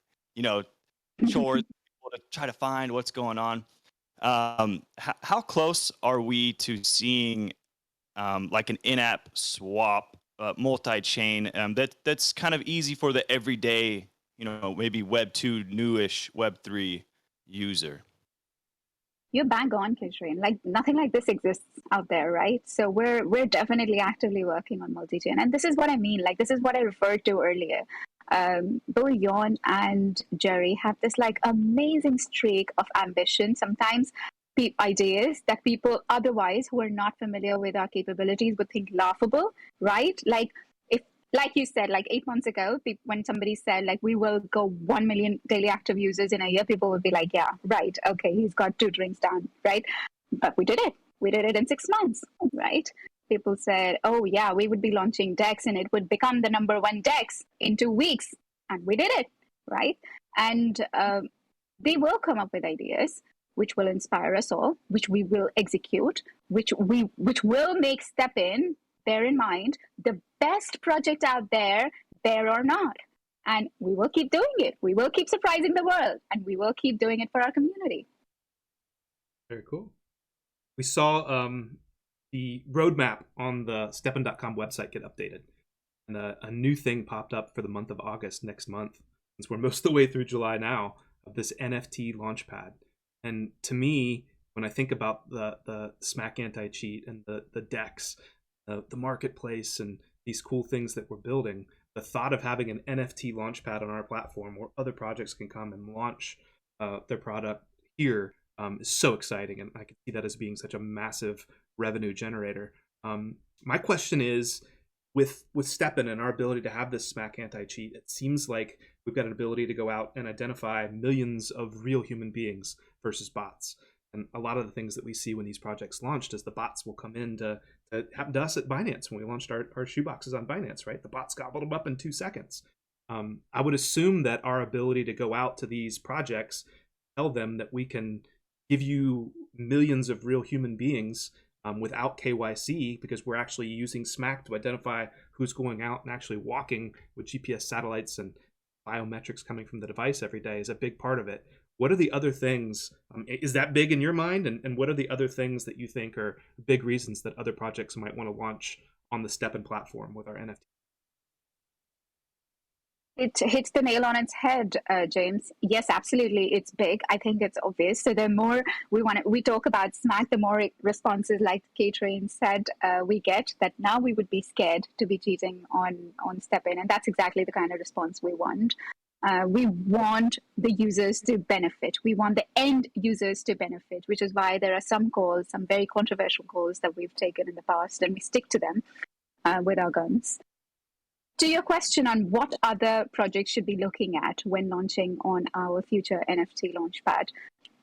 S4: chores to try to find what's going on. How close are we to seeing like an in-app swap, multi-chain that's kind of easy for the everyday, maybe Web 2 newish Web 3 user?
S5: You're bang on, Kishrain. Like nothing like this exists out there, right? So we're definitely actively working on multi-chain, and this is what I mean. Like this is what I referred to earlier. Both Yon and Jerry have this like amazing streak of ambition. Sometimes ideas that people otherwise who are not familiar with our capabilities would think laughable, right? Like you said, like 8 months ago, when somebody said like we will go 1 million daily active users in a year, people would be like, yeah, right, okay, he's got 2 drinks down, right? But we did it. We did it in 6 months, right? People said, oh yeah, we would be launching DEX and it would become the number 1 DEX in 2 weeks, and we did it, right? And they will come up with ideas which will inspire us all, which we will execute, which will make STEPN, bear in mind, the best project out there or not. And we will keep doing it. We will keep surprising the world, and we will keep doing it for our community.
S1: Very cool. We saw the roadmap on the STEPN.com website get updated. And a new thing popped up for the month of August next month, since we're most of the way through July now, of this NFT launchpad. And to me, when I think about the SMAC anti-cheat and the DEX, the marketplace, and these cool things that we're building, the thought of having an NFT launchpad on our platform where other projects can come and launch their product here is so exciting. And I can see that as being such a massive revenue generator. My question is, with STEPN and our ability to have this SMAC anti-cheat, it seems like we've got an ability to go out and identify millions of real human beings versus bots. And a lot of the things that we see when these projects launched is the bots will come in to happen to us at Binance when we launched our shoeboxes on Binance, right? The bots gobbled them up in 2 seconds. I would assume that our ability to go out to these projects, tell them that we can give you millions of real human beings without KYC, because we're actually using SMAC to identify who's going out and actually walking with GPS satellites and biometrics coming from the device every day, is a big part of it. What are the other things? Is that big in your mind? And what are the other things that you think are big reasons that other projects might want to launch on the STEPN platform with our NFT?
S5: It hits the nail on its head, James. Yes, absolutely. It's big. I think it's obvious. So the more we talk about SMAC, the more responses, like K-Train said, we get, that now we would be scared to be cheating on STEPN. And that's exactly the kind of response we want. We want the users to benefit. We want the end users to benefit, which is why there are some calls, some very controversial calls that we've taken in the past, and we stick to them with our guns. To your question on what other projects should be looking at when launching on our future NFT launchpad,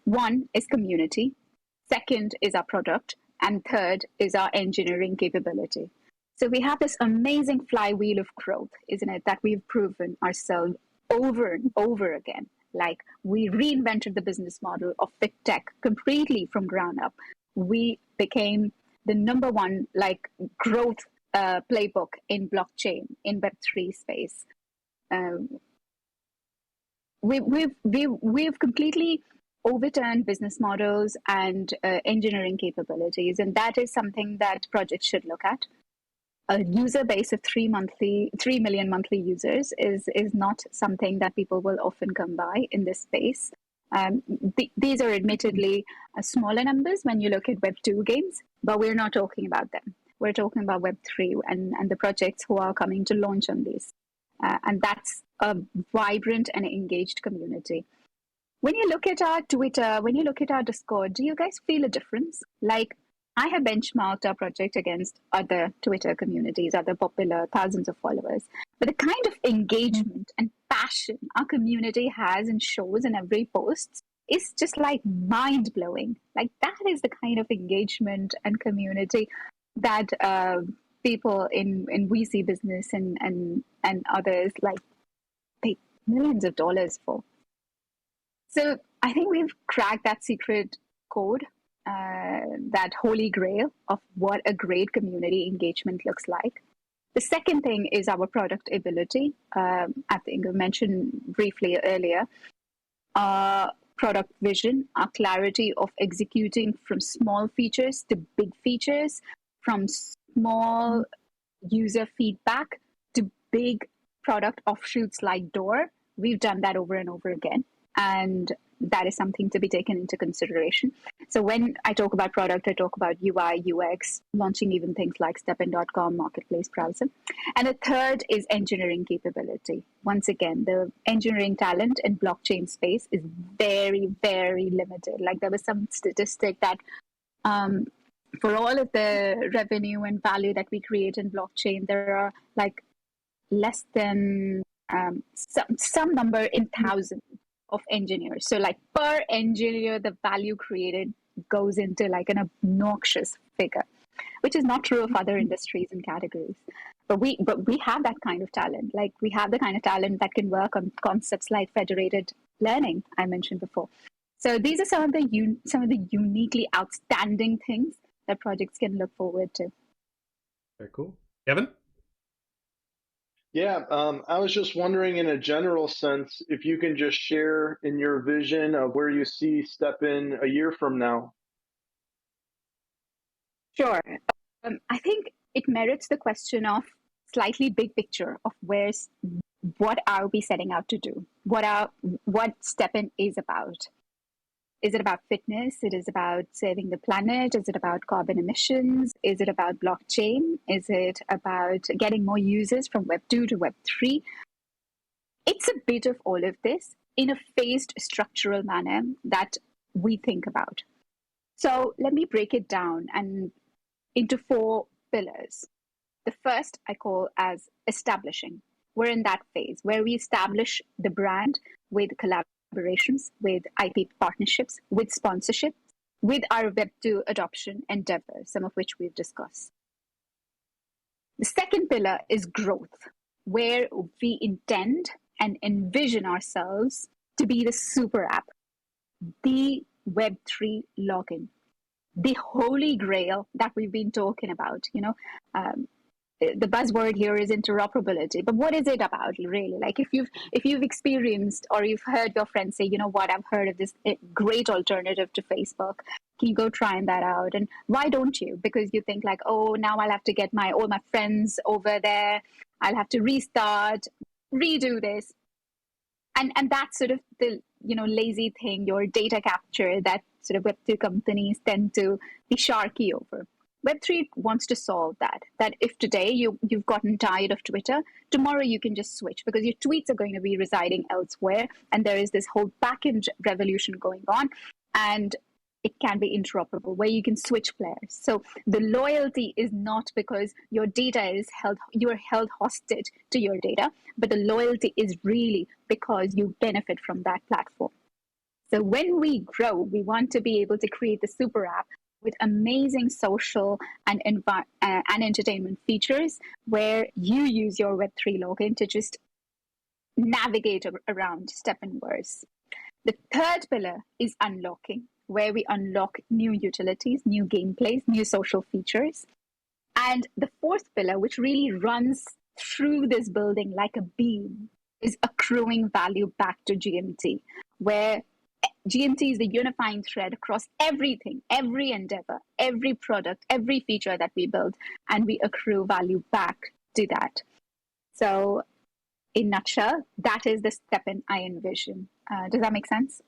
S5: one is community, second is our product, and third is our engineering capability. So we have this amazing flywheel of growth, isn't it, that we've proven ourselves over and over again. Like, we reinvented the business model of FitTech completely from ground up. We became the number one growth playbook in blockchain, in Web3 space. We've completely overturned business models and engineering capabilities, and that is something that projects should look at. A user base of 3 million monthly users is not something that people will often come by in this space. These are admittedly smaller numbers when you look at Web2 games, but we're not talking about them. We're talking about Web3 and the projects who are coming to launch on these. And that's a vibrant and engaged community. When you look at our Twitter, when you look at our Discord, do you guys feel a difference? Like, I have benchmarked our project against other Twitter communities, other popular, thousands of followers. But the kind of engagement and passion our community has and shows in every post is just like mind-blowing. Like, that is the kind of engagement and community that people in VC business and others pay millions of dollars for. So I think we've cracked that secret code, that holy grail of what a great community engagement looks like. The second thing is our product ability. I think I mentioned briefly earlier, our product vision, our clarity of executing from small features to big features, from small user feedback to big product offshoots like Door. We've done that over and over again. And that is something to be taken into consideration. So when I talk about product, I talk about UI, UX, launching even things like STEPN.com marketplace browser. And the third is engineering capability. Once again, the engineering talent in blockchain space is very, very limited. Like, there was some statistic that for all of the revenue and value that we create in blockchain, there are less than some number in thousands of engineers. So per engineer, the value created goes into an obnoxious figure, which is not true of other industries and categories. But we have that kind of talent. We have the kind of talent that can work on concepts like federated learning I mentioned before. So these are some of the uniquely outstanding things that projects can look forward to.
S1: Very cool. Kevin?
S3: Yeah, I was just wondering in a general sense if you can just share in your vision of where you see STEPN a year from now.
S5: Sure. I think it merits the question of slightly big picture of what are we setting out to do? What STEPN is about? Is it about fitness? It is about saving the planet? Is it about carbon emissions? Is it about blockchain? Is it about getting more users from Web 2 to Web 3? It's a bit of all of this in a phased structural manner that we think about. So let me break it down and into 4 pillars. The first I call as establishing. We're in that phase where we establish the brand with collaborations, with IP partnerships, with sponsorship, with our Web2 adoption endeavors, some of which we've discussed. The second pillar is growth, where we intend and envision ourselves to be the super app, the Web3 login, the holy grail that we've been talking about. The buzzword here is interoperability, but what is it about really? Like if you've experienced or you've heard your friends say, you know what, I've heard of this great alternative to Facebook, can you go trying that out? And why don't you? Because you think like, oh, now I'll have to get all my friends over there, I'll have to restart, redo this, and that's sort of the lazy thing, your data capture that sort of Web2 companies tend to be sharky over. Web3 wants to solve that if today you've gotten tired of Twitter, tomorrow you can just switch because your tweets are going to be residing elsewhere. And there is this whole backend revolution going on. And it can be interoperable where you can switch players. So the loyalty is not because your data you're held hostage to your data, but the loyalty is really because you benefit from that platform. So when we grow, we want to be able to create the super app with amazing social and entertainment features where you use your Web3 login to just navigate around STEPNverse. The third pillar is unlocking, where we unlock new utilities, new gameplays, new social features. And the fourth pillar, which really runs through this building like a beam, is accruing value back to GMT, where GMT is the unifying thread across everything, every endeavor, every product, every feature that we build, and we accrue value back to that. So in a nutshell, that is the STEPN I envision. Does that make sense?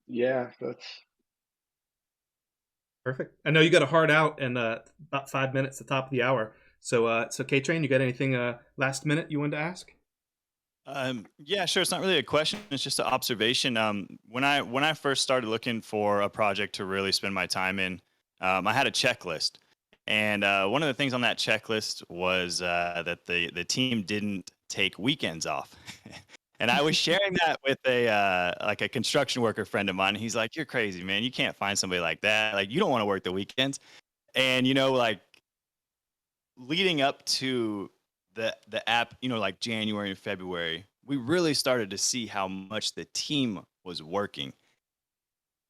S3: Yeah, that's
S1: perfect. I know you got a hard out and about 5 minutes, the top of the hour. So K-Train, you got anything last minute you wanted to ask?
S4: Yeah, sure. It's not really a question. It's just an observation. When I first started looking for a project to really spend my time in, I had a checklist, and one of the things on that checklist was that the team didn't take weekends off. And I was sharing that with a construction worker friend of mine. He's like, "You're crazy, man. You can't find somebody like that. Like, you don't want to work the weekends." And like leading up to the app, like January and February, we really started to see how much the team was working.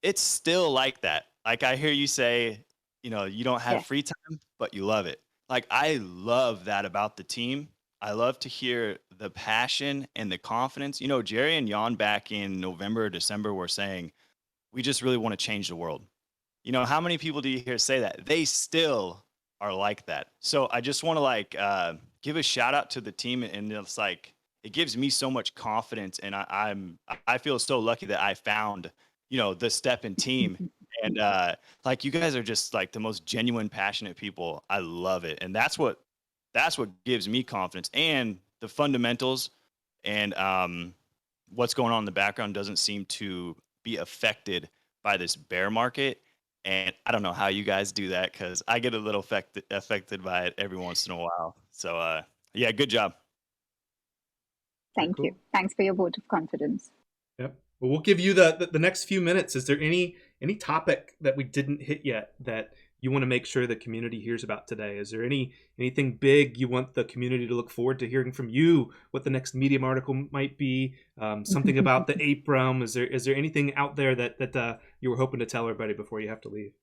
S4: It's still like that. Like I hear you say, you don't have free time, but you love it. Like I love that about the team. I love to hear the passion and the confidence. Jerry and Jan back in November or December were saying, we just really want to change the world. How many people do you hear say that? They still are like that. So I just want to give a shout out to the team, and it's like it gives me so much confidence, and I feel so lucky that I found the STEPN team, and you guys are just like the most genuine, passionate people. I love it, and that's what gives me confidence, and the fundamentals and what's going on in the background doesn't seem to be affected by this bear market. And I don't know how you guys do that because I get a little affected by it every once in a while. So, yeah, good job.
S5: Thank you. Thanks for your vote of confidence.
S1: Yep. Well, we'll give you the next few minutes. Is there any topic that we didn't hit yet that you want to make sure the community hears about today? Is there anything big you want the community to look forward to hearing from you? What the next Medium article might be? Something about the ape realm? Is there anything out there that you were hoping to tell everybody before you have to leave?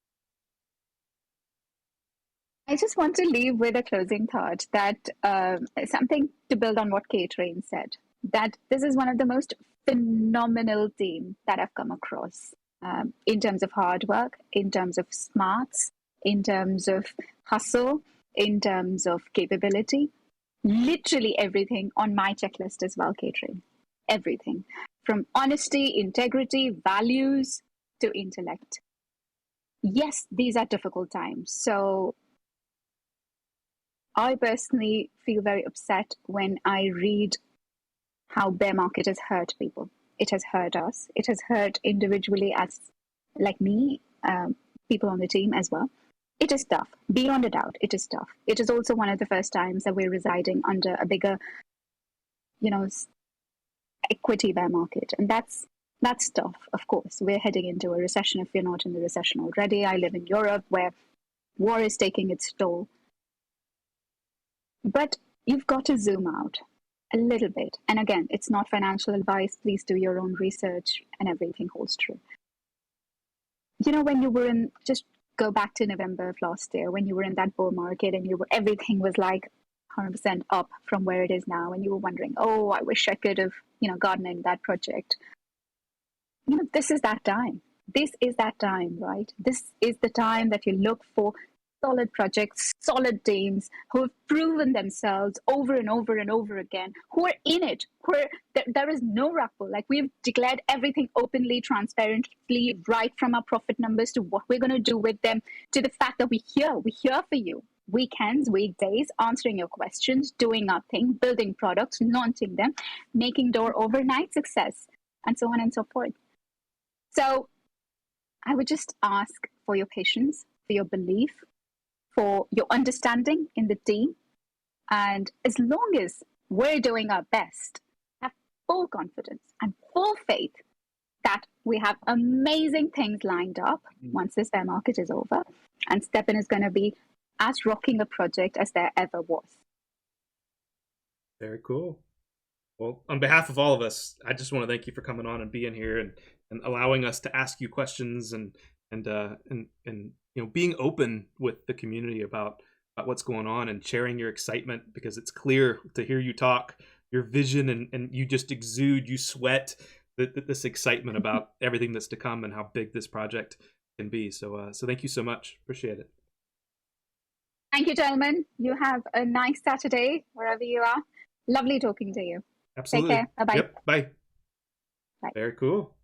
S5: I just want to leave with a closing thought that something to build on what Kate Rain said, that this is one of the most phenomenal teams that I've come across in terms of hard work, in terms of smarts, in terms of hustle, in terms of capability. Literally everything on my checklist as well, Kate Rain. Everything. From honesty, integrity, values to intellect. Yes, these are difficult times. So I personally feel very upset when I read how bear market has hurt people. It has hurt us. It has hurt individually as like me, people on the team as well. It is tough. Beyond a doubt, it is tough. It is also one of the first times that we're residing under a bigger, equity bear market. And that's tough, of course. We're heading into a recession if we're not in the recession already. I live in Europe where war is taking its toll. But you've got to zoom out a little bit. And again, it's not financial advice. Please do your own research and everything holds true. When you were just go back to November of last year, when you were in that bull market and everything was like 100% up from where it is now, and you were wondering, oh, I wish I could have, gotten in that project. This is that time. This is that time, right? This is the time that you look for solid projects, solid teams who have proven themselves over and over and over again, who are in it, where there is no rug pull. Like we've declared everything openly, transparently, right from our profit numbers to what we're going to do with them, to the fact that we're here for you. Weekends, weekdays, answering your questions, doing our thing, building products, launching them, making door overnight success, and so on and so forth. So I would just ask for your patience, for your belief, for your understanding in the team. And as long as we're doing our best, have full confidence and full faith that we have amazing things lined up once this bear market is over. And STEPN is going to be as rocking a project as there ever was.
S1: Very cool. Well, on behalf of all of us, I just want to thank you for coming on and being here and allowing us to ask you questions and being open with the community about what's going on and sharing your excitement, because it's clear to hear you talk, your vision, and you just exude, you sweat this excitement about everything that's to come and how big this project can be. So thank you so much. Appreciate it.
S5: Thank you, gentlemen. You have a nice Saturday wherever you are. Lovely talking to you.
S1: Absolutely.
S5: Take care. Bye-bye.
S1: Yep. Bye.
S5: Bye.
S1: Very cool.